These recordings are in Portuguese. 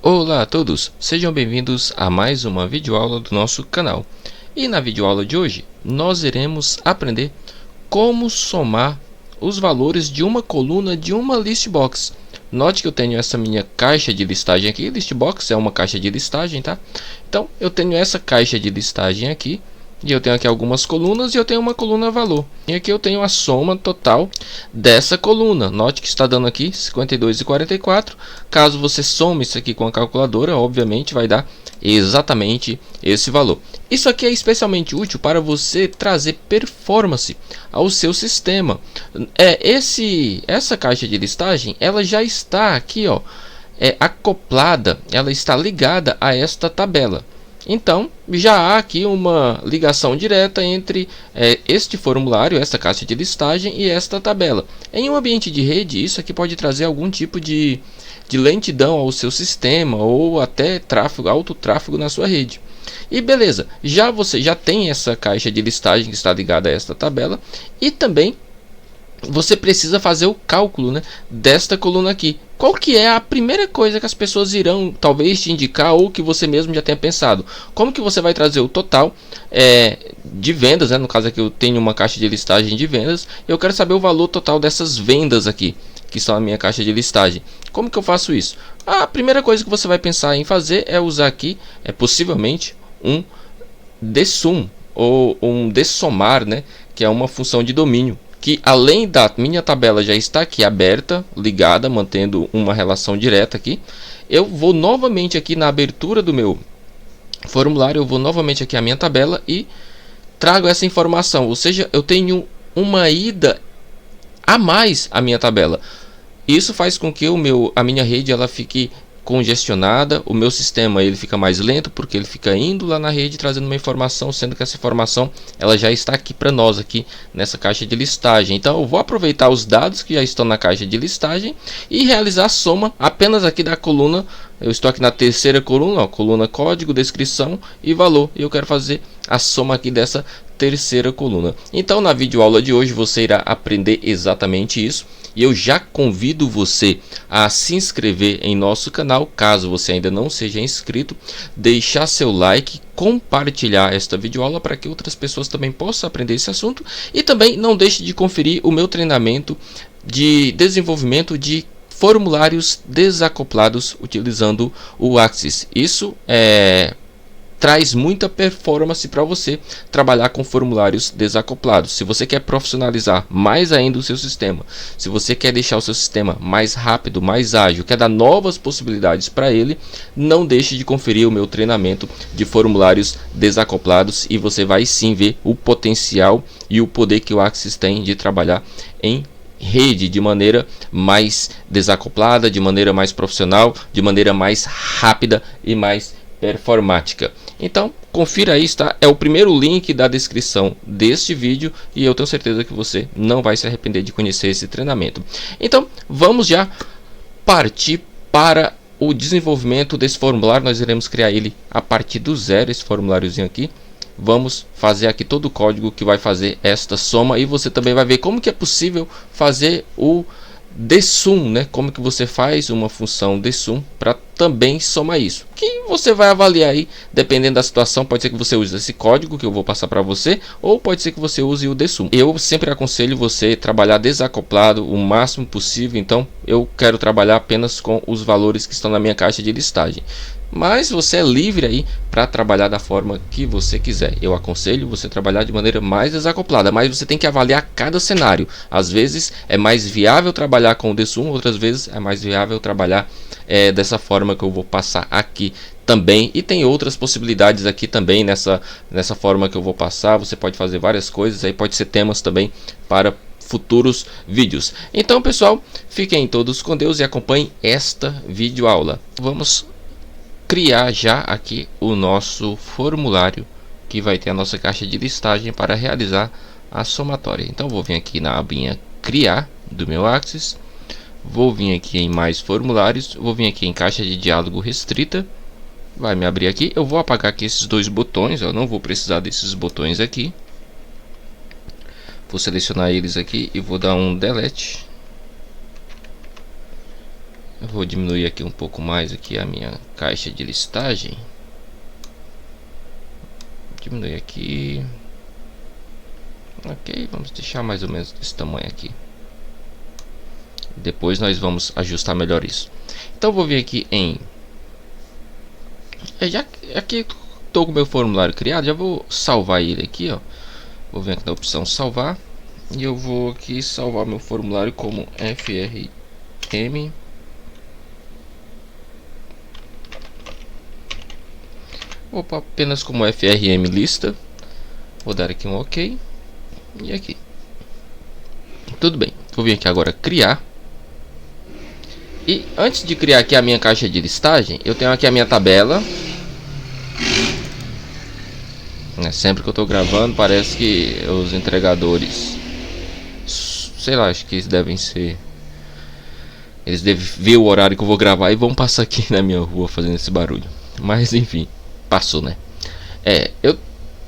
Olá a todos, sejam bem-vindos a mais uma videoaula do nosso canal. E na videoaula de hoje, nós iremos aprender como somar os valores de uma coluna de uma list box. Note que eu tenho essa minha caixa de listagem aqui, list box é uma caixa de listagem, tá? Então, eu tenho essa caixa de listagem aqui, e eu tenho aqui algumas colunas e eu tenho uma coluna valor. E aqui eu tenho a soma total dessa coluna. Note que está dando aqui 52,44. Caso você some isso aqui com a calculadora, obviamente vai dar exatamente esse valor. Isso aqui é especialmente útil para você trazer performance ao seu sistema. Essa caixa de listagem, ela já está aqui, ó, acoplada, ela está ligada a esta tabela. Então, já há aqui uma ligação direta entre este formulário, esta caixa de listagem e esta tabela. Em um ambiente de rede, isso aqui pode trazer algum tipo de lentidão ao seu sistema ou até alto tráfego na sua rede. E beleza, você já tem essa caixa de listagem que está ligada a esta tabela e também você precisa fazer o cálculo, né, desta coluna aqui. Qual que é a primeira coisa que as pessoas irão talvez te indicar ou que você mesmo já tenha pensado? Como que você vai trazer o total de vendas, né? No caso aqui eu tenho uma caixa de listagem de vendas. Eu quero saber o valor total dessas vendas aqui, que estão na minha caixa de listagem. Como que eu faço isso? A primeira coisa que você vai pensar em fazer é usar aqui, possivelmente, um dessum ou um dessomar, né? Que é uma função de domínio, que além da minha tabela já está aqui aberta, ligada, mantendo uma relação direta aqui. Eu vou novamente aqui na abertura do meu formulário, eu vou novamente aqui à minha tabela e trago essa informação, ou seja, eu tenho uma ida a mais à minha tabela. Isso faz com que a minha rede ela fique congestionada, o meu sistema ele fica mais lento porque ele fica indo lá na rede trazendo uma informação, sendo que essa informação ela já está aqui para nós aqui nessa caixa de listagem. Então eu vou aproveitar os dados que já estão na caixa de listagem e realizar a soma apenas aqui da coluna. Eu estou aqui na terceira coluna, ó, coluna código, descrição e valor, e eu quero fazer a soma aqui dessa terceira coluna. Então na videoaula de hoje você irá aprender exatamente isso. E eu já convido você a se inscrever em nosso canal, caso você ainda não seja inscrito, deixar seu like, compartilhar esta videoaula para que outras pessoas também possam aprender esse assunto. E também não deixe de conferir o meu treinamento de desenvolvimento de formulários desacoplados utilizando o Axis. Isso traz muita performance para você trabalhar com formulários desacoplados. Se você quer profissionalizar mais ainda o seu sistema, se você quer deixar o seu sistema mais rápido, mais ágil, quer dar novas possibilidades para ele, não deixe de conferir o meu treinamento de formulários desacoplados e você vai sim ver o potencial e o poder que o Axis tem de trabalhar em rede de maneira mais desacoplada, de maneira mais profissional, de maneira mais rápida e mais performática. Então confira aí, tá? É o primeiro link da descrição deste vídeo e eu tenho certeza que você não vai se arrepender de conhecer esse treinamento. Então vamos já partir para o desenvolvimento desse formulário. Nós iremos criar ele a partir do zero, esse formuláriozinho aqui. Vamos fazer aqui todo o código que vai fazer esta soma e você também vai ver como que é possível fazer o dessum, né? Como que você faz uma função dessum para também somar isso, que você vai avaliar aí, dependendo da situação. Pode ser que você use esse código que eu vou passar para você, ou pode ser que você use o dessum. Eu sempre aconselho você trabalhar desacoplado o máximo possível, então eu quero trabalhar apenas com os valores que estão na minha caixa de listagem. Mas você é livre aí para trabalhar da forma que você quiser. Eu aconselho você trabalhar de maneira mais desacoplada, mas você tem que avaliar cada cenário. Às vezes é mais viável trabalhar com o dessum, outras vezes é mais viável trabalhar dessa forma que eu vou passar aqui também. E tem outras possibilidades aqui também nessa forma que eu vou passar. Você pode fazer várias coisas, aí pode ser temas também para futuros vídeos. Então pessoal, fiquem todos com Deus e acompanhem esta videoaula. Vamos criar já aqui o nosso formulário que vai ter a nossa caixa de listagem para realizar a somatória. Então vou vir aqui na abinha criar do meu Axis, vou vir aqui em mais formulários, vou vir aqui em caixa de diálogo restrita, vai me abrir aqui. Eu vou apagar aqui esses dois botões, eu não vou precisar desses botões aqui. Vou selecionar eles aqui e vou dar um delete. Eu vou diminuir aqui um pouco mais aqui a minha caixa de listagem. Diminuir aqui. Ok, vamos deixar mais ou menos desse tamanho aqui. Depois nós vamos ajustar melhor isso. Então vou vir aqui em... já aqui estou com o meu formulário criado, já vou salvar ele aqui, ó. Vou vir aqui na opção salvar. E eu vou aqui salvar meu formulário como FRM. Vou pôr apenas como FRM lista. Vou dar aqui um OK. E aqui. Tudo bem. Vou vir aqui agora criar. E antes de criar aqui a minha caixa de listagem, eu tenho aqui a minha tabela. Sempre que eu estou gravando, parece que os entregadores, sei lá, acho que eles devem ser... Eles devem ver o horário que eu vou gravar e vão passar aqui na minha rua fazendo esse barulho. Mas enfim, passou, né? Eu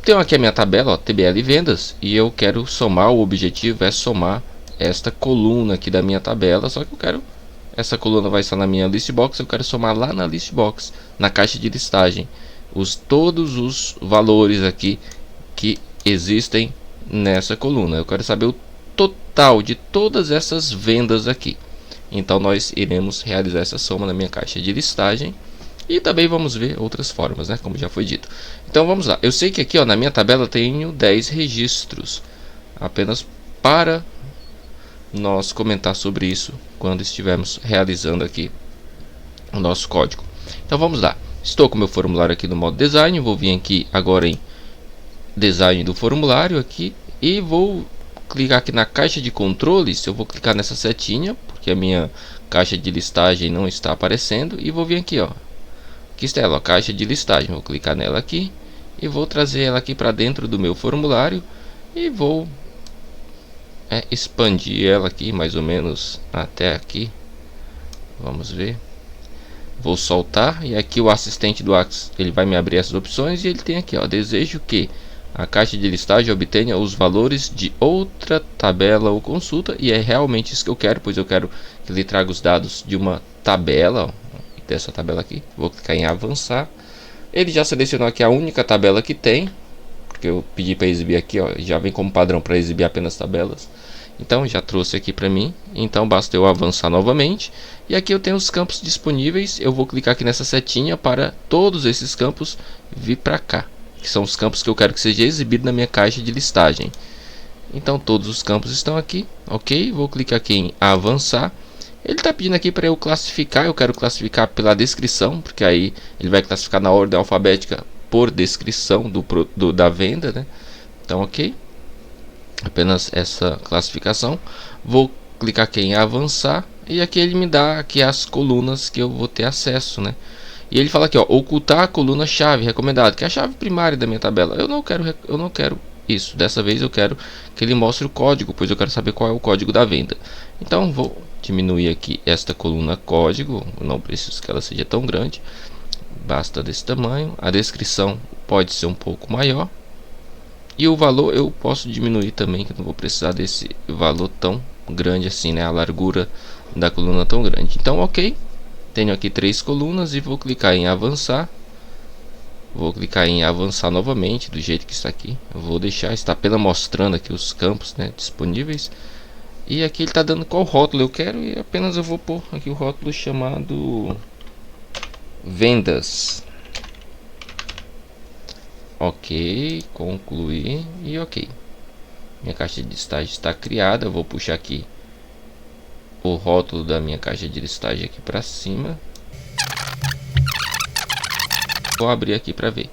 tenho aqui a minha tabela, ó, TBL vendas. E eu quero somar, o objetivo é somar esta coluna aqui da minha tabela. Só que eu quero... Essa coluna vai estar na minha list box. Eu quero somar lá na list box, na caixa de listagem, todos os valores aqui que existem nessa coluna. Eu quero saber o total de todas essas vendas aqui. Então nós iremos realizar essa soma na minha caixa de listagem. E também vamos ver outras formas, né, como já foi dito. Então vamos lá. Eu sei que aqui, ó, na minha tabela tenho 10 registros. Apenas para nós comentar sobre isso quando estivermos realizando aqui o nosso código. Então vamos lá. Estou com meu formulário aqui no modo design. Vou vir aqui agora em design do formulário aqui e vou clicar aqui na caixa de controles. Eu vou clicar nessa setinha porque a minha caixa de listagem não está aparecendo, e vou vir aqui, ó, aqui está ela, a caixa de listagem. Vou clicar nela aqui e vou trazer ela aqui para dentro do meu formulário e vou expandir ela aqui mais ou menos até aqui. Vamos ver. Vou soltar e aqui o assistente do Axis, ele vai me abrir essas opções, e ele tem aqui, ó, desejo que a caixa de listagem obtenha os valores de outra tabela ou consulta, e é realmente isso que eu quero, pois eu quero que ele traga os dados de uma tabela, ó, dessa tabela aqui. Vou clicar em avançar. Ele já selecionou aqui a única tabela que tem, porque eu pedi para exibir aqui, ó, já vem como padrão para exibir apenas tabelas. Então já trouxe aqui para mim. Então basta eu avançar novamente. E aqui eu tenho os campos disponíveis. Eu vou clicar aqui nessa setinha para todos esses campos vir para cá, que são os campos que eu quero que seja exibido na minha caixa de listagem. Então todos os campos estão aqui. Ok, vou clicar aqui em avançar. Ele está pedindo aqui para eu classificar. Eu quero classificar pela descrição, porque aí ele vai classificar na ordem alfabética por descrição da venda, né? Então ok, apenas essa classificação. Vou clicar aqui em avançar e aqui ele me dá aqui as colunas que eu vou ter acesso, né? E ele fala aqui, ó, ocultar a coluna chave recomendado, que é a chave primária da minha tabela. Eu não quero isso. Dessa vez eu quero que ele mostre o código, pois eu quero saber qual é o código da venda. Então vou diminuir aqui esta coluna código. Eu não preciso que ela seja tão grande, basta desse tamanho. A descrição pode ser um pouco maior. E o valor eu posso diminuir também, que eu não vou precisar desse valor tão grande assim, né? A largura da coluna tão grande. Então, ok. Tenho aqui 3 colunas e vou clicar em avançar. Vou clicar em avançar novamente, do jeito que está aqui. Eu vou deixar, está apenas mostrando aqui os campos, né, disponíveis. E aqui ele está dando qual rótulo eu quero, e apenas eu vou pôr aqui o rótulo chamado vendas. Ok, concluir e ok. Minha caixa de listagem está criada. Eu vou puxar aqui o rótulo da minha caixa de listagem aqui para cima. Vou abrir aqui para ver.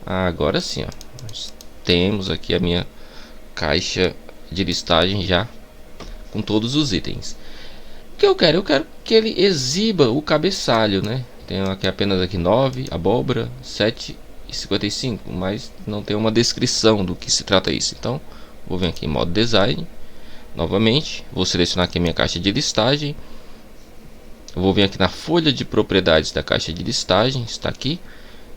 Agora sim, ó, nós temos aqui a minha caixa de listagem já com todos os itens. O que eu quero? Eu quero que ele exiba o cabeçalho, né? Tenho aqui apenas aqui 9, abóbora, 7,55, mas não tem uma descrição do que se trata isso. Então vou vir aqui em modo design novamente, vou selecionar aqui a minha caixa de listagem. Eu vou vir aqui na folha de propriedades da caixa de listagem, está aqui,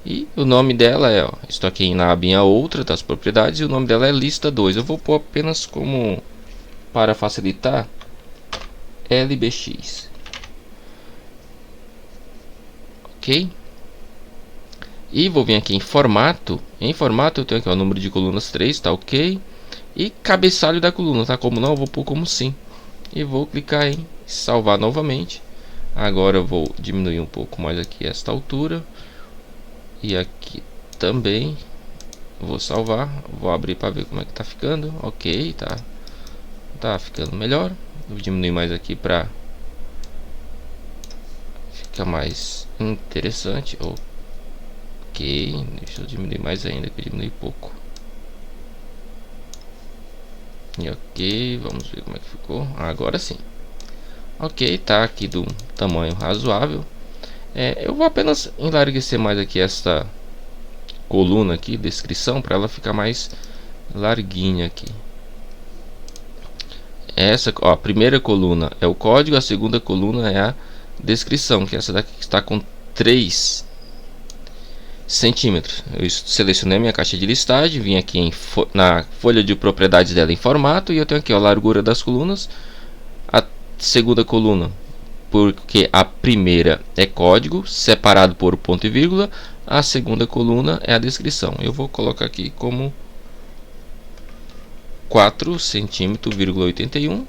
e o nome dela é, ó, estou aqui na abinha outra das propriedades, e o nome dela é lista 2. Eu vou pôr apenas como, para facilitar, LBX. ok. E vou vir aqui em formato. Em formato eu tenho aqui o número de colunas 3, tá ok. E cabeçalho da coluna, tá? Como não, eu vou pôr como sim. E vou clicar em salvar novamente. Agora eu vou diminuir um pouco mais aqui esta altura. E aqui também. Vou salvar, vou abrir para ver como é que tá ficando. Ok, tá ficando melhor. Vou diminuir mais aqui para ficar mais interessante. Ok, deixa eu diminuir mais ainda, que eu diminui pouco. E ok, vamos ver como é que ficou. Agora sim. Ok, tá aqui do tamanho razoável. Eu vou apenas enlarguecer mais aqui esta coluna aqui, descrição, para ela ficar mais larguinha aqui. Essa, ó, a primeira coluna é o código, a segunda coluna é a descrição, que é essa daqui que está com 3 centímetros. Eu selecionei minha caixa de listagem, vim aqui na folha de propriedades dela em formato, e eu tenho aqui ó, a largura das colunas, a segunda coluna, porque a primeira é código, separado por ponto e vírgula, a segunda coluna é a descrição. Eu vou colocar aqui como 4 cm,81.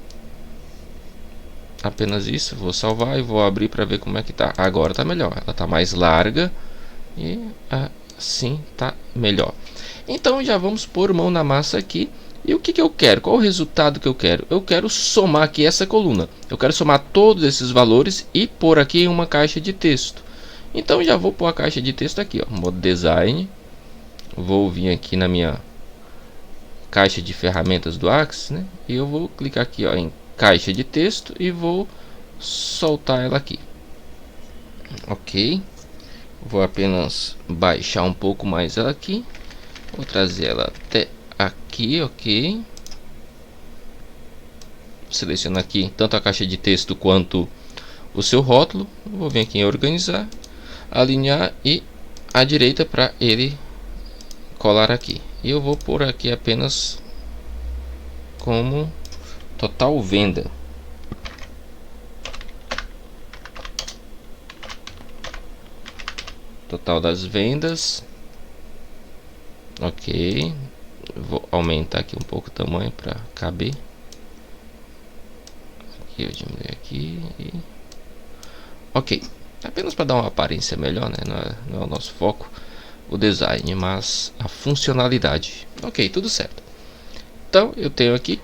Apenas isso, vou salvar e vou abrir para ver como é que tá. Agora tá melhor, ela tá mais larga e assim tá melhor. Então já vamos pôr mão na massa aqui. E o que eu quero? Qual o resultado que eu quero? Eu quero somar aqui essa coluna. Eu quero somar todos esses valores e pôr aqui em uma caixa de texto. Então já vou pôr a caixa de texto aqui, ó, modo design. Vou vir aqui na minha caixa de ferramentas do Axis, né? E eu vou clicar aqui, ó, em caixa de texto e vou soltar ela aqui. Ok. Vou apenas baixar um pouco mais ela aqui. Vou trazer ela até aqui, ok. Selecionar aqui tanto a caixa de texto quanto o seu rótulo. Vou vir aqui em organizar, alinhar e à direita para ele colar aqui. E eu vou pôr aqui apenas como total venda. Total das vendas. Ok. Vou aumentar aqui um pouco o tamanho para caber. Aqui eu diminuo aqui. Ok. Apenas para dar uma aparência melhor, né? Não é o nosso foco o design, mas a funcionalidade. Ok, tudo certo. Então eu tenho aqui.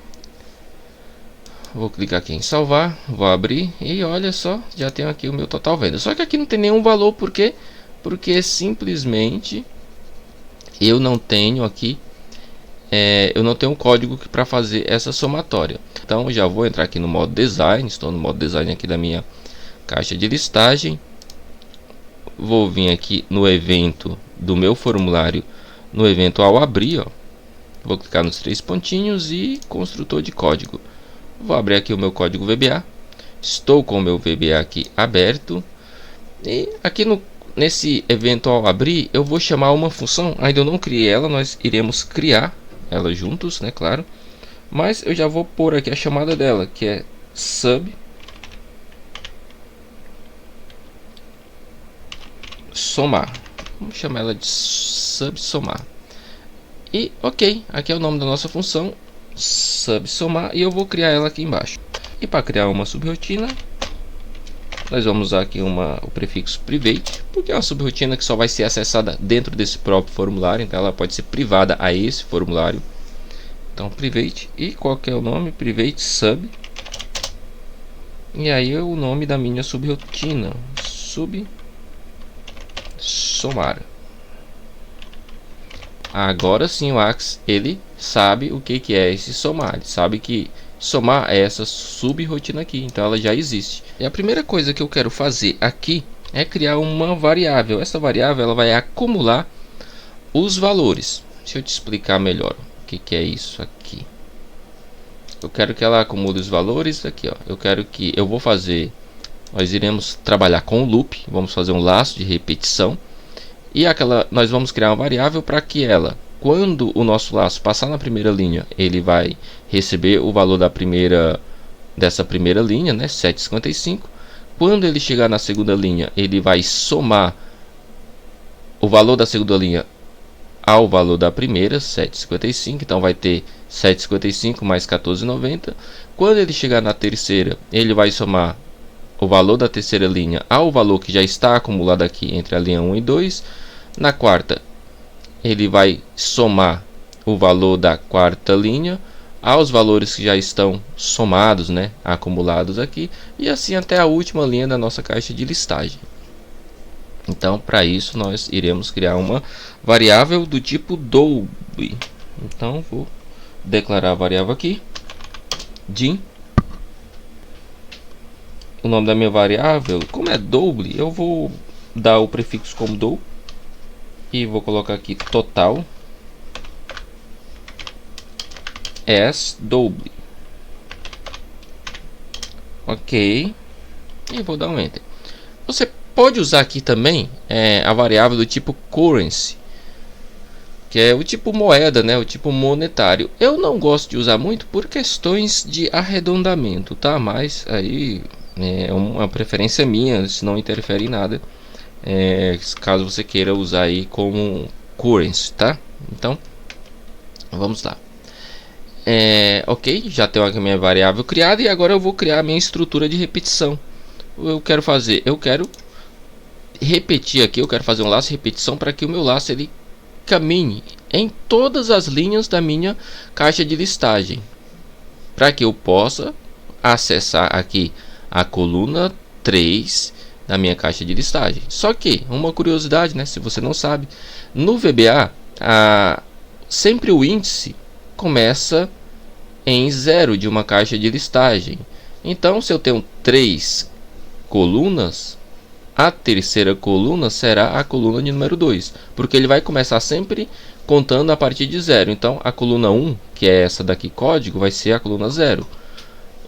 Vou clicar aqui em salvar. Vou abrir e olha só, já tenho aqui o meu total venda. Só que aqui não tem nenhum valor, por quê? Porque simplesmente eu não tenho aqui eu não tenho um código para fazer essa somatória. Então já vou entrar aqui no modo design. Estou no modo design aqui da minha caixa de listagem. Vou vir aqui no evento do meu formulário, no evento ao abrir, ó. Vou clicar nos 3 pontinhos e construtor de código. Vou abrir aqui o meu código VBA. Estou com o meu VBA aqui aberto. E aqui nesse evento ao abrir, eu vou chamar uma função. Ainda eu não criei ela, nós iremos criar ela juntos, né, claro. Mas eu já vou pôr aqui a chamada dela, que é sub somar. Vamos chamar ela de sub somar. E ok, aqui é o nome da nossa função, sub somar, e eu vou criar ela aqui embaixo. E para criar uma subrotina, nós vamos usar aqui o prefixo private, porque é uma subrotina que só vai ser acessada dentro desse próprio formulário, então ela pode ser privada a esse formulário. Então private, e qual que é o nome? Private sub. E aí é o nome da minha subrotina, sub somar. Agora sim o Axis ele sabe o que é esse somar, ele sabe que somar é essa subrotina aqui, então ela já existe. E a primeira coisa que eu quero fazer aqui é criar uma variável. Essa variável ela vai acumular os valores. Deixa eu te explicar melhor o que é isso aqui. Eu quero que ela acumule os valores aqui, ó. Nós iremos trabalhar com o loop, vamos fazer um laço de repetição. E nós vamos criar uma variável para que ela, quando o nosso laço passar na primeira linha, ele vai receber o valor dessa primeira linha, né, 7,55. Quando ele chegar na segunda linha, ele vai somar o valor da segunda linha ao valor da primeira, 7,55. Então vai ter 7,55 mais 14,90. Quando ele chegar na terceira, ele vai somar o valor da terceira linha ao valor que já está acumulado aqui entre a linha 1 e 2. Na quarta, ele vai somar o valor da quarta linha aos valores que já estão somados, né, acumulados aqui, e assim até a última linha da nossa caixa de listagem. Então, para isso, nós iremos criar uma variável do tipo double. Então, vou declarar a variável aqui, din. O nome da minha variável, como é double, eu vou dar o prefixo como do e vou colocar aqui total as double. Ok, e vou dar um enter. Você pode usar aqui também a variável do tipo currency, que é o tipo moeda, né, o tipo monetário. Eu não gosto de usar muito por questões de arredondamento, tá? Mas aí é uma preferência minha, se não interfere em nada. Caso você queira usar aí como currency, tá? Então vamos lá. Ok, já tenho a minha variável criada e agora eu vou criar a minha estrutura de repetição. Eu quero repetir aqui, eu quero fazer um laço de repetição para que o meu laço ele caminhe em todas as linhas da minha caixa de listagem, para que eu possa acessar aqui a coluna 3 da minha caixa de listagem. Só que uma curiosidade, né, se você não sabe, no VBA sempre o índice começa em 0 de uma caixa de listagem. Então, se eu tenho 3 colunas, a terceira coluna será a coluna de número 2, porque ele vai começar sempre contando a partir de 0. Então, a coluna 1, que é essa daqui, código, vai ser a coluna 0.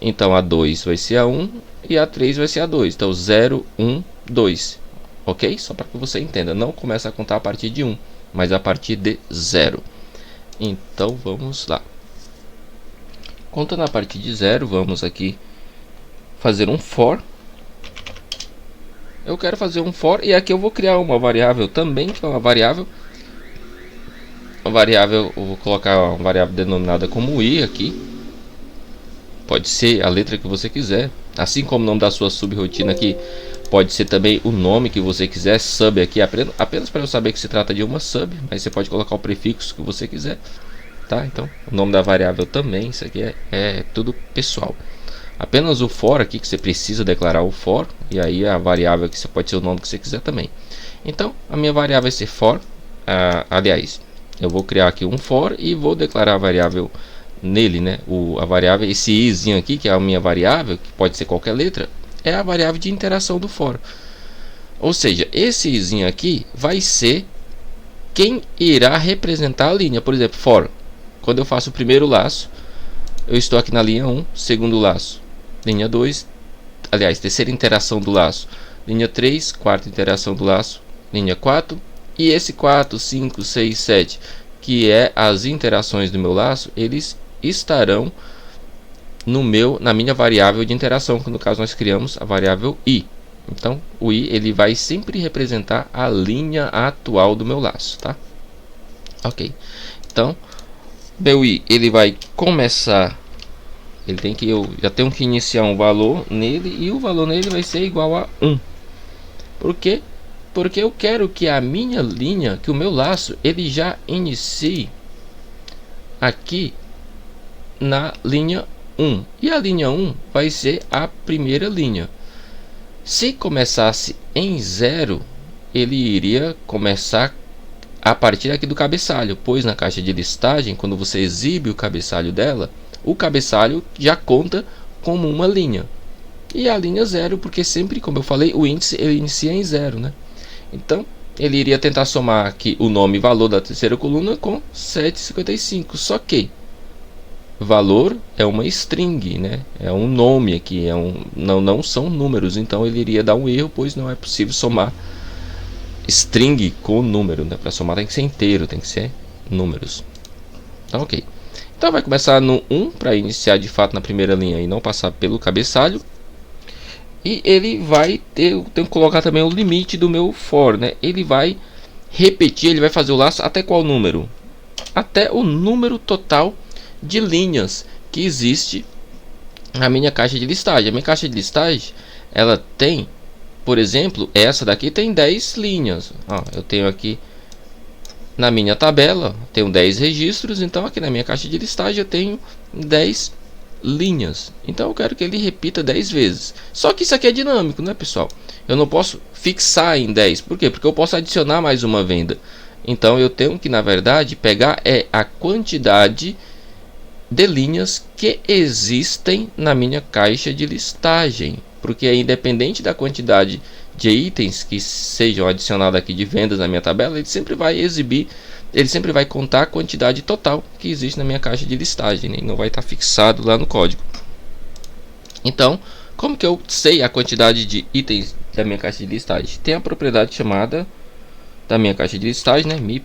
Então, a 2 vai ser a 1 e a 3 vai ser a 2. Então, 0, 1, 2. Ok? Só para que você entenda. Não começa a contar a partir de 1, mas a partir de 0. Então, vamos lá. Contando a partir de 0, vamos aqui fazer um for. Eu quero fazer um for e aqui eu vou criar uma variável também, que é uma variável. Eu vou colocar uma variável denominada como i aqui. Pode ser a letra que você quiser, assim como o nome da sua subrotina aqui. Pode ser também o nome que você quiser, sub aqui, apenas para eu saber que se trata de uma sub, mas você pode colocar o prefixo que você quiser, tá? Então, o nome da variável também, isso aqui é tudo pessoal. Apenas o for aqui que você precisa declarar o for, e aí a variável aqui você pode ser o nome que você quiser também. Então, a minha variável vai ser for, aliás, eu vou criar aqui um for e vou declarar a variável nele, né? A variável, esse izinho aqui, que é a minha variável, que pode ser qualquer letra, é a variável de interação do for. Ou seja, esse izinho aqui vai ser quem irá representar a linha. Por exemplo, for, quando eu faço o primeiro laço, eu estou aqui na linha 1, segundo laço, linha 2, aliás, terceira interação do laço, linha 3, quarta interação do laço, linha 4, e esse 4, 5, 6, 7, que é as interações do meu laço, eles estarão na minha variável de interação, que no caso nós criamos a variável i. Então, o i ele vai sempre representar a linha atual do meu laço, tá? Ok. Então, meu i ele vai começar, eu já tenho que iniciar um valor nele e o valor nele vai ser igual a 1. Por quê? Porque eu quero que a minha linha, que o meu laço, ele já inicie aqui na linha 1. E a linha 1 vai ser a primeira linha. Se começasse em 0, ele iria começar a partir aqui do cabeçalho, pois na caixa de listagem, quando você exibe o cabeçalho dela, o cabeçalho já conta como uma linha. E a linha 0, porque sempre, como eu falei, o índice ele inicia em 0, né? Então, ele iria tentar somar aqui o nome e valor da terceira coluna com 7,55. Só que valor é uma string, né? É um nome aqui, não são números. Então, ele iria dar um erro, pois não é possível somar string com número, né? Para somar tem que ser inteiro, tem que ser números. Então, ok. Então, vai começar no 1 para iniciar de fato na primeira linha e não passar pelo cabeçalho. E ele vai ter, eu tenho que colocar também o limite do meu for, né? Ele vai repetir, ele vai fazer o laço até qual número? Até o número total de linhas que existe na minha caixa de listagem. A minha caixa de listagem, ela tem, por exemplo, essa daqui tem 10 linhas. Ó, eu tenho aqui na minha tabela, tenho 10 registros, então aqui na minha caixa de listagem eu tenho 10 linhas. Então eu quero que ele repita 10 vezes. Só que isso aqui é dinâmico, né, pessoal? Eu não posso fixar em 10. Por quê? Porque eu posso adicionar mais uma venda. Então eu tenho que, na verdade, pegar a quantidade de linhas que existem na minha caixa de listagem, porque é independente da quantidade de itens que sejam adicionados aqui de vendas na minha tabela, ele sempre vai exibir, ele sempre vai contar a quantidade total que existe na minha caixa de listagem, né? Não vai estar fixado lá no código. Então, como que eu sei a quantidade de itens da minha caixa de listagem? Tem a propriedade chamada da minha caixa de listagem, né? mi.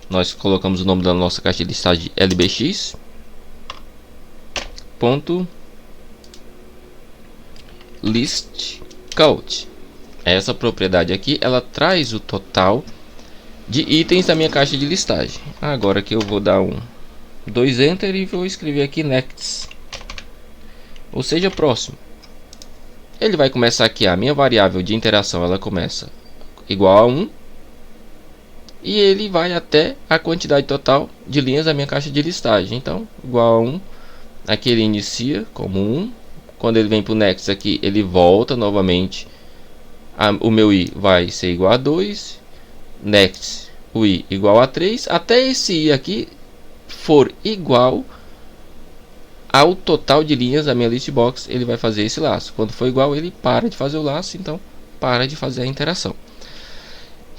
Nós colocamos o nome da nossa caixa de listagem lbx. List count. Essa propriedade aqui, ela traz o total de itens da minha caixa de listagem. Agora que eu vou dar 2 enter e vou escrever aqui next, ou seja, próximo. Ele vai começar aqui, a minha variável de interação, ela começa igual a 1, e ele vai até a quantidade total de linhas da minha caixa de listagem. Então, igual a 1, aqui ele inicia como 1. Quando ele vem para o next aqui, ele volta novamente. O meu i vai ser igual a 2. Next, o i igual a 3. Até esse i aqui for igual ao total de linhas da minha list box, ele vai fazer esse laço. Quando for igual, ele para de fazer o laço, então para de fazer a interação.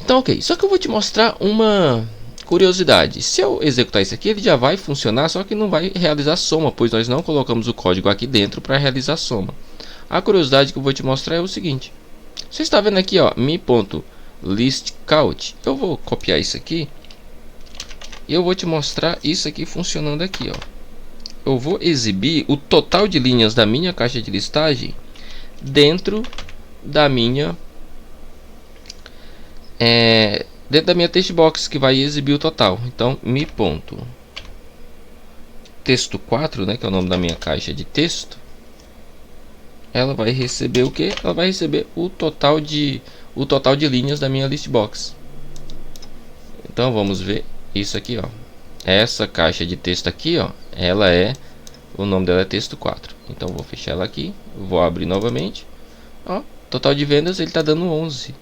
Então, ok. Só que eu vou te mostrar uma curiosidade. Se eu executar isso aqui, ele já vai funcionar, só que não vai realizar soma, pois nós não colocamos o código aqui dentro para realizar soma. A curiosidade que eu vou te mostrar é o seguinte. Você está vendo aqui, ó, mi.listCount. Eu vou copiar isso aqui e eu vou te mostrar isso aqui funcionando aqui, ó. Eu vou exibir o total de linhas da minha caixa de listagem dentro da minha text box, que vai exibir o total. Então, mi.texto4, né, que é o nome da minha caixa de texto, ela vai receber o que? Ela vai receber o total de linhas da minha list box. Então, vamos ver isso aqui, ó. Essa caixa de texto aqui, ó, o nome dela é texto4. Então, vou fechar ela aqui, vou abrir novamente. Ó, total de vendas, ele está dando 11.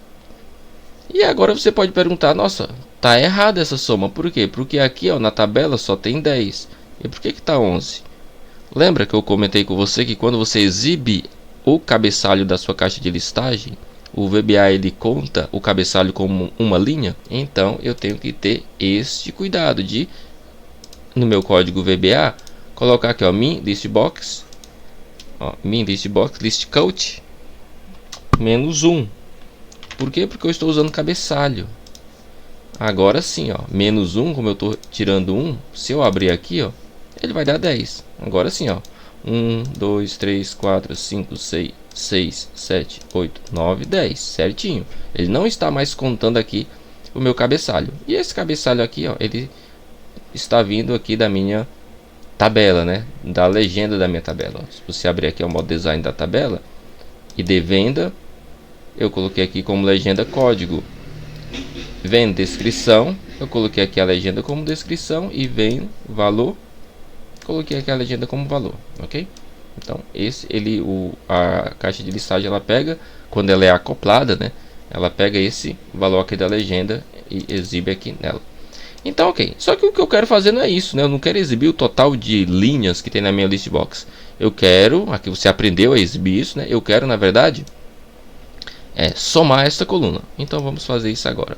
E agora você pode perguntar, nossa, tá errada essa soma. Por quê? Porque aqui, ó, na tabela só tem 10. E por que que tá 11? Lembra que eu comentei com você que quando você exibe o cabeçalho da sua caixa de listagem, o VBA ele conta o cabeçalho como uma linha? Então eu tenho que ter este cuidado de, no meu código VBA, colocar aqui, ó, min listbox, listCount -1. Por quê? Porque eu estou usando cabeçalho. Agora sim, ó, -1, como eu estou tirando 1, se eu abrir aqui, ó, ele vai dar 10. Agora sim, ó, 1, 2, 3, 4, 5, 6, 7, 8, 9, 10, certinho. Ele não está mais contando aqui o meu cabeçalho. E esse cabeçalho aqui, ó, ele está vindo aqui da minha tabela, né? Da legenda da minha tabela. Se você abrir aqui o modo design da tabela e de venda, eu coloquei aqui como legenda código. Vem descrição, eu coloquei aqui a legenda como descrição, e vem valor, coloquei aqui a legenda como valor, ok? Então a caixa de listagem, ela pega, quando ela é acoplada, né, ela pega esse valor aqui da legenda e exibe aqui nela. Então, ok. Só que o que eu quero fazer não é isso, né? Eu não quero exibir o total de linhas que tem na minha list box. Eu quero, aqui você aprendeu a exibir isso, né? Eu quero, na verdade, somar esta coluna. Então vamos fazer isso agora.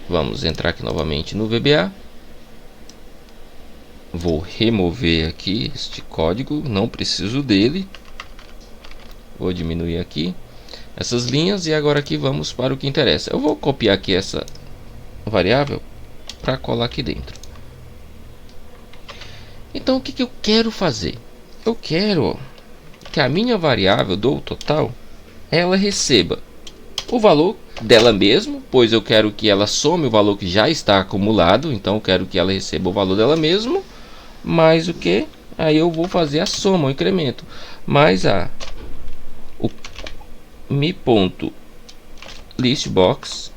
Vamos entrar aqui novamente no VBA. Vou remover aqui este código, não preciso dele. Vou diminuir aqui essas linhas e agora aqui vamos para o que interessa. Eu vou copiar aqui essa variável para colar aqui dentro. Então o que eu quero fazer? Eu quero que a minha variável do total, ela receba o valor dela mesmo, pois eu quero que ela some o valor que já está acumulado. Então eu quero que ela receba o valor dela mesmo, mais o que? Aí eu vou fazer a soma, o incremento, mais o mi ponto listbox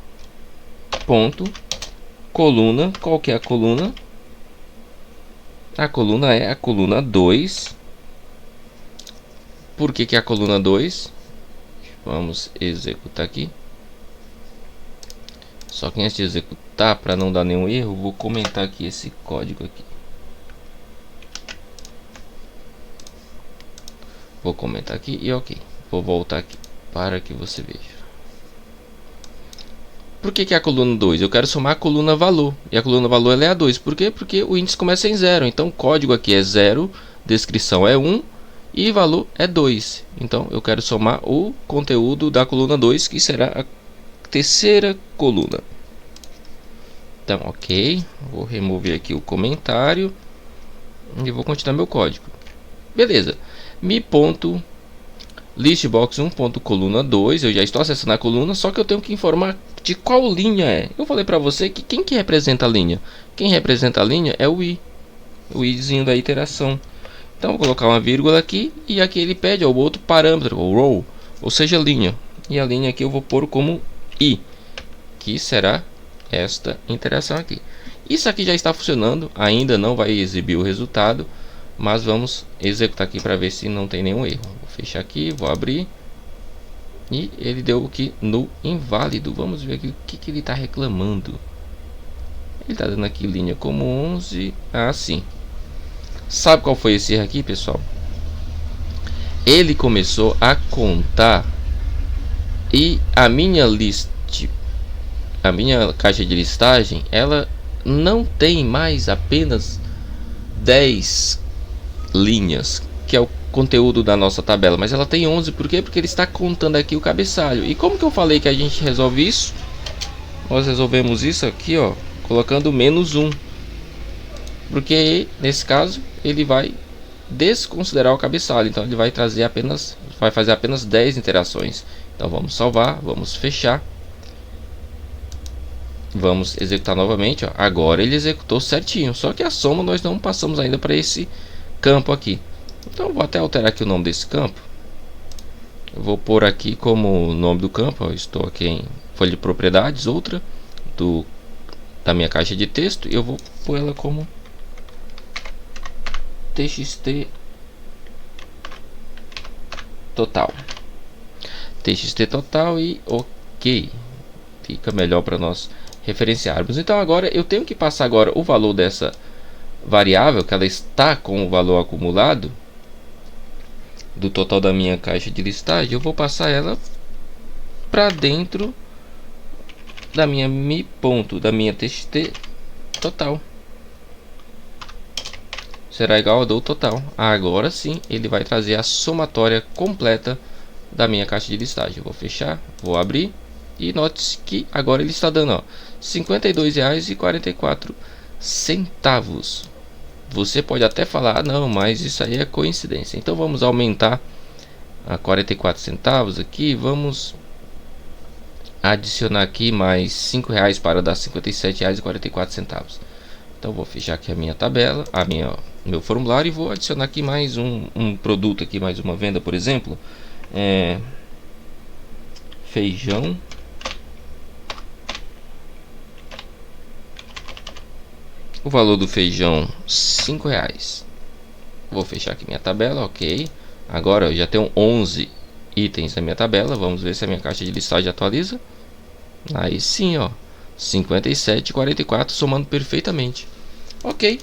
ponto coluna. Qual que é a coluna? A coluna é a coluna 2. Por que é a coluna 2? Vamos executar aqui. Só que antes de executar, para não dar nenhum erro, vou comentar aqui esse código aqui. Vou comentar aqui e ok. Vou voltar aqui para que você veja. Por que é a coluna 2? Eu quero somar a coluna valor. E a coluna valor ela é a 2. Por quê? Porque o índice começa em 0. Então o código aqui é 0, descrição é 1 e valor é 2. Então eu quero somar o conteúdo da coluna 2, que será a terceira coluna. Então ok. Vou remover aqui o comentário e vou continuar meu código. Beleza. mi.listbox1.coluna 2, eu já estou acessando a coluna, só que eu tenho que informar de qual linha é. Eu falei para você que quem que representa a linha? Quem representa a linha é o i, o izinho da iteração. Então vou colocar uma vírgula aqui e aqui ele pede o outro parâmetro, o row, ou seja, linha. E a linha aqui eu vou pôr como i, que será esta interação aqui. Isso aqui já está funcionando, ainda não vai exibir o resultado, mas vamos executar aqui para ver se não tem nenhum erro. Vou fechar aqui, vou abrir. E ele deu aqui no inválido. Vamos ver aqui o que ele está reclamando. Ele está dando aqui linha como 11. Ah, sim. Sabe qual foi esse erro aqui, pessoal? Ele começou a contar e a minha caixa de listagem, ela não tem mais apenas 10 linhas, que é o conteúdo da nossa tabela, mas ela tem 11. Por quê? Porque ele está contando aqui o cabeçalho. E como que eu falei que a gente resolve isso? Nós resolvemos isso aqui, ó, colocando menos 1, porque nesse caso ele vai desconsiderar o cabeçalho. Então ele vai fazer apenas 10 interações. Então vamos salvar, vamos fechar, vamos executar novamente, ó. Agora ele executou certinho, só que a soma nós não passamos ainda para esse campo aqui. Então vou até alterar aqui o nome desse campo. Eu vou pôr aqui como nome do campo, eu estou aqui em folha de propriedades, outra da minha caixa de texto, e eu vou pôr ela como txt total. Txt total e ok. Fica melhor para nós referenciarmos. Então agora eu tenho que passar agora o valor dessa variável, que ela está com o valor acumulado do total da minha caixa de listagem. Eu vou passar ela para dentro da minha da minha txt total. Será igual a do total. Agora sim ele vai trazer a somatória completa da minha caixa de listagem. Eu vou fechar, vou abrir e note que agora ele está dando, ó, R$ 52,44. Você pode até falar, ah, não, mas isso aí é coincidência. Então vamos aumentar a 44 centavos aqui. Vamos adicionar aqui mais R$ 5 para dar R$ 57,44. Então vou fechar aqui a minha tabela, meu formulário, e vou adicionar aqui mais um produto aqui, mais uma venda, por exemplo, feijão. O valor do feijão, R$ 5. Vou fechar aqui minha tabela, ok. Agora eu já tenho 11 itens na minha tabela. Vamos ver se a minha caixa de listagem atualiza. Aí sim, ó, 57,44, somando perfeitamente. Ok.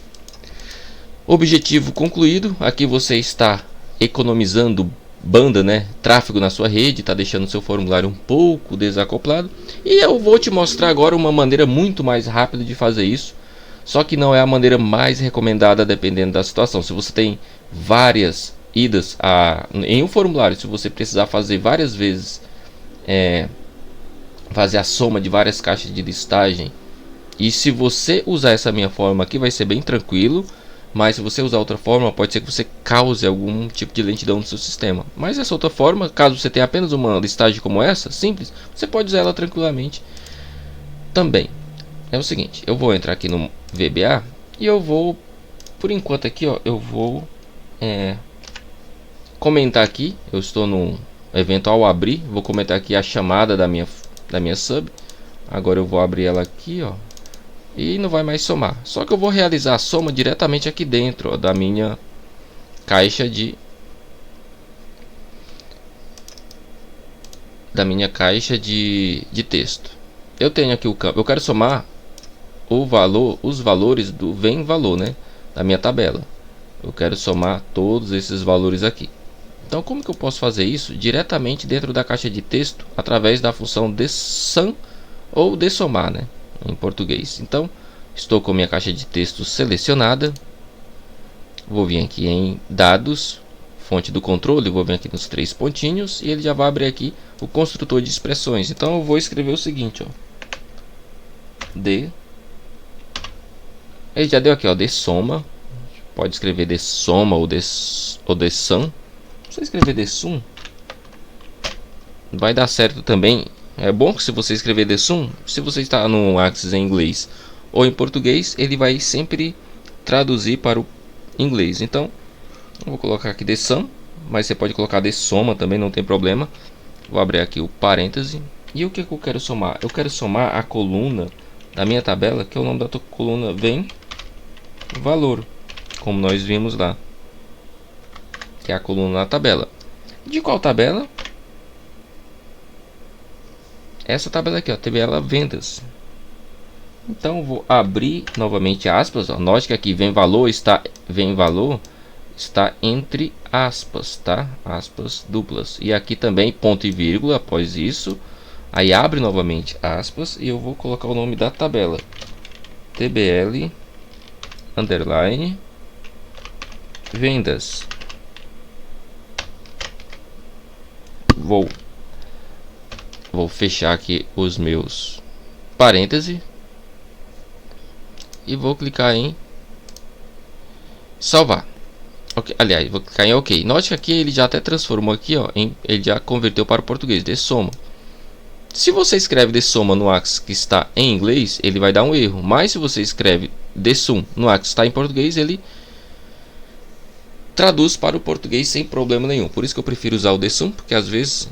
Objetivo concluído. Aqui você está economizando banda, né, tráfego na sua rede, está deixando seu formulário um pouco desacoplado. E eu vou te mostrar agora uma maneira muito mais rápida de fazer isso. Só que não é a maneira mais recomendada, dependendo da situação. Se você tem várias idas em um formulário, se você precisar fazer várias vezes, fazer a soma de várias caixas de listagem, e se você usar essa minha forma aqui, vai ser bem tranquilo. Mas se você usar outra forma, pode ser que você cause algum tipo de lentidão no seu sistema. Mas essa outra forma, caso você tenha apenas uma listagem como essa, simples, você pode usar ela tranquilamente também. É o seguinte, eu vou entrar aqui no VBA e eu vou, por enquanto aqui, ó, eu vou comentar aqui. Eu estou no evento ao abrir, vou comentar aqui a chamada da minha sub. Agora eu vou abrir ela aqui, ó, e não vai mais somar. Só que eu vou realizar a soma diretamente aqui dentro, ó, da minha caixa de texto. Eu tenho aqui o campo, eu quero somar os valores do vem valor, né, da minha tabela. Eu quero somar todos esses valores aqui. Então, como que eu posso fazer isso? Diretamente dentro da caixa de texto, através da função desum ou dessomar, né, em português. Então, estou com minha caixa de texto selecionada. Vou vir aqui em dados, fonte do controle, vou vir aqui nos 3 pontinhos e ele já vai abrir aqui o construtor de expressões. Então, eu vou escrever o seguinte, ó, ele já deu aqui, ó, dessoma. Pode escrever dessoma ou dessum. Se você escrever dessum, vai dar certo também. É bom que se você escrever dessum, se você está no Axis em inglês ou em português, ele vai sempre traduzir para o inglês. Então, eu vou colocar aqui dessum, mas você pode colocar dessoma também, não tem problema. Vou abrir aqui o parêntese. E o que eu quero somar? Eu quero somar a coluna da minha tabela, que é o nome da coluna vem valor, como nós vimos lá, que é a coluna na tabela. De qual tabela? Essa tabela aqui, ó, tabela vendas. Então vou abrir novamente aspas, ó. Note que aqui vem valor está entre aspas, tá? Aspas duplas. E aqui também ponto e vírgula após isso. Aí abre novamente aspas e eu vou colocar o nome da tabela, TBL underline vendas. Vou fechar aqui os meus parênteses e vou clicar em salvar. Okay. Aliás, vou clicar em OK. Note que aqui ele já até transformou aqui, ó, ele já converteu para o português, dessoma. Se você escreve dessoma no Axis que está em inglês, ele vai dar um erro. Mas se você escreve dessum no Axis que está em português, ele traduz para o português sem problema nenhum. Por isso que eu prefiro usar o dessum, porque às vezes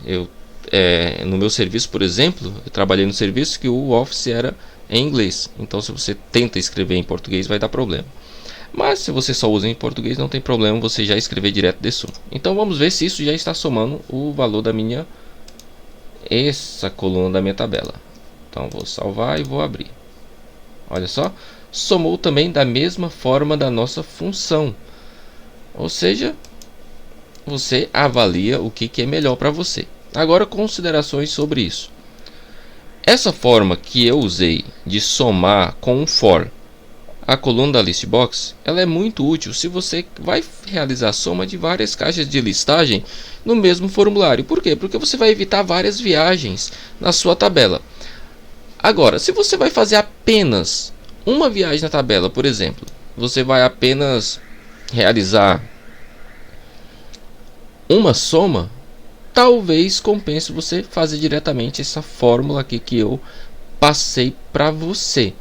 no meu serviço, por exemplo, eu trabalhei no serviço que o Office era em inglês. Então, se você tenta escrever em português, vai dar problema. Mas se você só usa em português, não tem problema você já escrever direto dessum. Então, vamos ver se isso já está somando o valor da essa coluna da minha tabela. Então, vou salvar e vou abrir. Olha só, somou também da mesma forma da nossa função. Ou seja, você avalia o que é melhor para você. Agora, considerações sobre isso. Essa forma que eu usei de somar com um for a coluna da list box, ela é muito útil se você vai realizar a soma de várias caixas de listagem no mesmo formulário. Por quê? Porque você vai evitar várias viagens na sua tabela. Agora, se você vai fazer apenas uma viagem na tabela, por exemplo, você vai apenas realizar uma soma, talvez compense você fazer diretamente essa fórmula aqui que eu passei para você.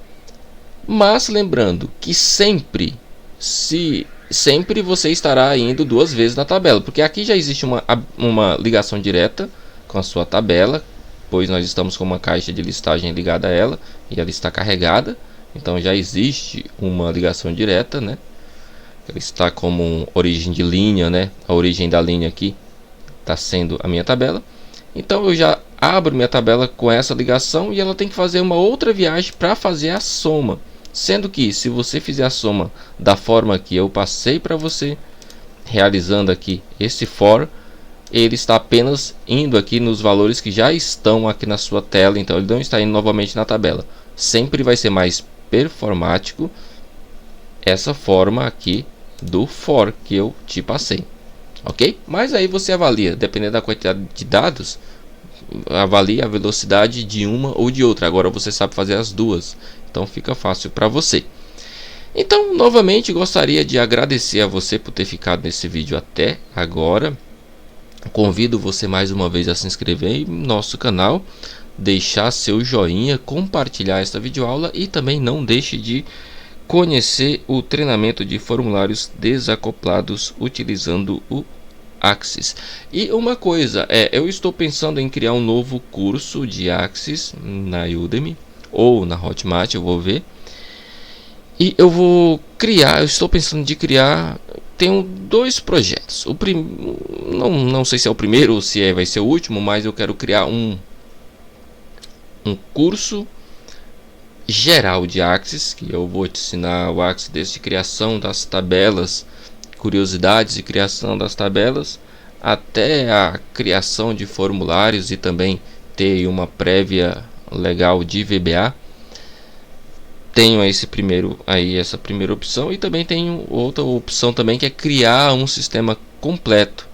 Mas lembrando que sempre você estará indo duas vezes na tabela, porque aqui já existe uma ligação direta com a sua tabela, pois nós estamos com uma caixa de listagem ligada a ela e ela está carregada, então já existe uma ligação direta, né? Ela está como origem de linha, né? A origem da linha aqui está sendo a minha tabela. Então eu já abro minha tabela com essa ligação e ela tem que fazer uma outra viagem para fazer a soma. Sendo que se você fizer a soma da forma que eu passei para você, realizando aqui esse for, ele está apenas indo aqui nos valores que já estão aqui na sua tela, então ele não está indo novamente na tabela. Sempre vai ser mais performático essa forma aqui do for que eu te passei, ok? Mas aí você avalia, dependendo da quantidade de dados, avalie a velocidade de uma ou de outra. Agora você sabe fazer as duas, então fica fácil para você. Então, novamente, gostaria de agradecer a você por ter ficado nesse vídeo até agora. Convido você mais uma vez a se inscrever no nosso canal, deixar seu joinha, compartilhar esta videoaula e também não deixe de conhecer o treinamento de formulários desacoplados utilizando o Axis. E uma coisa, eu estou pensando em criar um novo curso de Axis na Udemy ou na Hotmart, eu vou ver. E eu estou pensando de criar, tenho dois projetos. Não sei se é o primeiro ou se vai ser o último, mas eu quero criar um curso geral de Axis, que eu vou te ensinar o Axis desde criação das tabelas, curiosidades e criação das tabelas, até a criação de formulários e também ter uma prévia legal de VBA. Tenho essa primeira opção e também tenho outra opção também, que é criar um sistema completo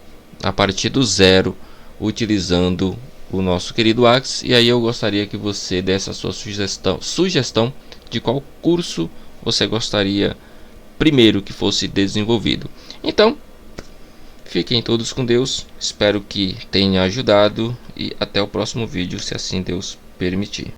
a partir do zero, utilizando o nosso querido Axis. E aí eu gostaria que você desse a sua sugestão de qual curso você gostaria primeiro que fosse desenvolvido. Então, fiquem todos com Deus, espero que tenha ajudado e até o próximo vídeo, se assim Deus permitir.